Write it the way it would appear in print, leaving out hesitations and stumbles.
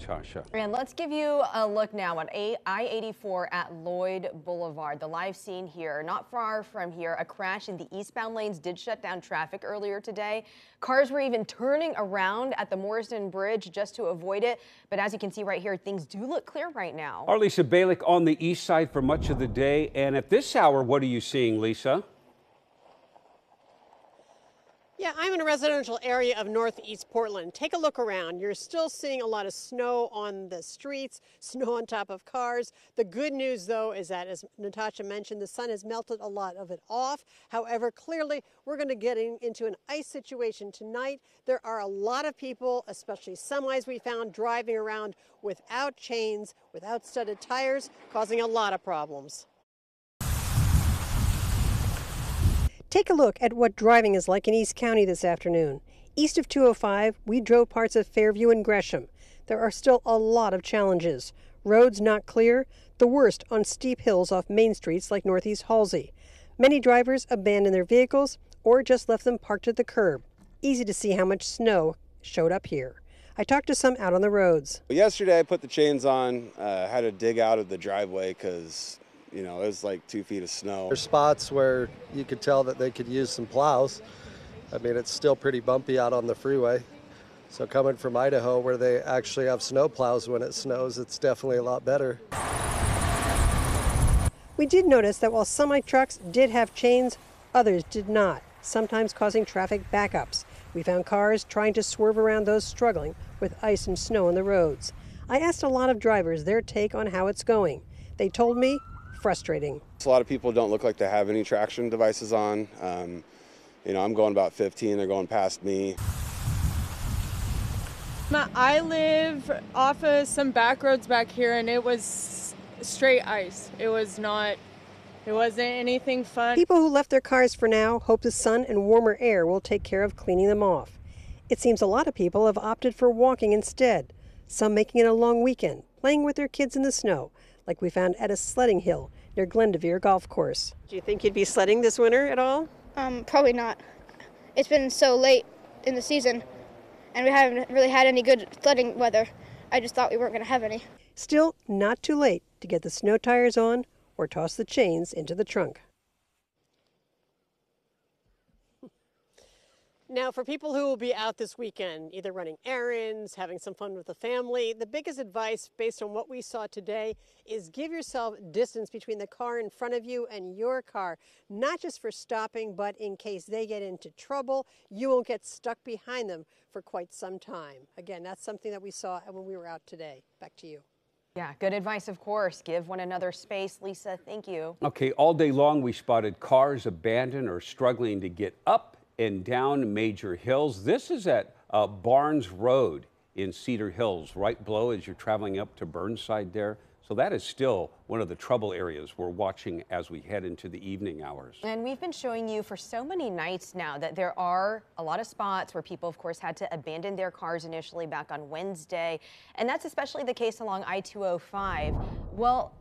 Natasha. And let's give you a look now at I-84 at Lloyd Boulevard. The live scene here, not far from here, a crash in the eastbound lanes did shut down traffic earlier today. Cars were even turning around at the Morrison Bridge just to avoid it. But as you can see right here, things do look clear right now. Our Lisa Balick on the east side for much of the day. And at this hour, what are you seeing, Lisa? Yeah, I'm in a residential area of northeast Portland. Take a look around. You're still seeing a lot of snow on the streets, snow on top of cars. The good news, though, is that, as Natasha mentioned, the sun has melted a lot of it off. However, clearly, we're going to get into an ice situation tonight. There are a lot of people, especially semis we found, driving around without chains, without studded tires, causing a lot of problems. Take a look at what driving is like in East County this afternoon. East of 205, we drove parts of Fairview and Gresham. There are still a lot of challenges. Roads not clear, the worst on steep hills off main streets like Northeast Halsey. Many drivers abandoned their vehicles or just left them parked at the curb. Easy to see how much snow showed up here. I talked to some out on the roads. Yesterday I put the chains on, had to dig out of the driveway because it was like 2 feet of snow. There's spots where you could tell that they could use some plows. I mean, it's still pretty bumpy out on the freeway. So coming from Idaho, where they actually have snow plows when it snows, it's definitely a lot better. We did notice that while semi-trucks did have chains, others did not, sometimes causing traffic backups. We found cars trying to swerve around those struggling with ice and snow on the roads. I asked a lot of drivers their take on how it's going. They told me frustrating. A lot of people don't look like they have any traction devices on. I'm going about 15, they're going past me. I live off of some back roads back here, and it was straight ice. It wasn't anything fun. People who left their cars for now hope the sun and warmer air will take care of cleaning them off. It seems a lot of people have opted for walking instead, some making it a long weekend, playing with their kids in the snow, like we found at a sledding hill near Glendevere Golf Course. Do you think you'd be sledding this winter at all? Probably not. It's been so late in the season, and we haven't really had any good sledding weather. I just thought we weren't going to have any. Still not too late to get the snow tires on or toss the chains into the trunk. Now, for people who will be out this weekend, either running errands, having some fun with the family, the biggest advice based on what we saw today is give yourself distance between the car in front of you and your car, not just for stopping, but in case they get into trouble, you won't get stuck behind them for quite some time. Again, that's something that we saw when we were out today. Back to you. Yeah, good advice, of course. Give one another space. Lisa, thank you. Okay, all day long we spotted cars abandoned or struggling to get up and down major hills. This is at Barnes Road in Cedar Hills, right below as you're traveling up to Burnside there. So that is still one of the trouble areas we're watching as we head into the evening hours. And we've been showing you for so many nights now that there are a lot of spots where people, of course, had to abandon their cars initially back on Wednesday. And that's especially the case along I-205. Well,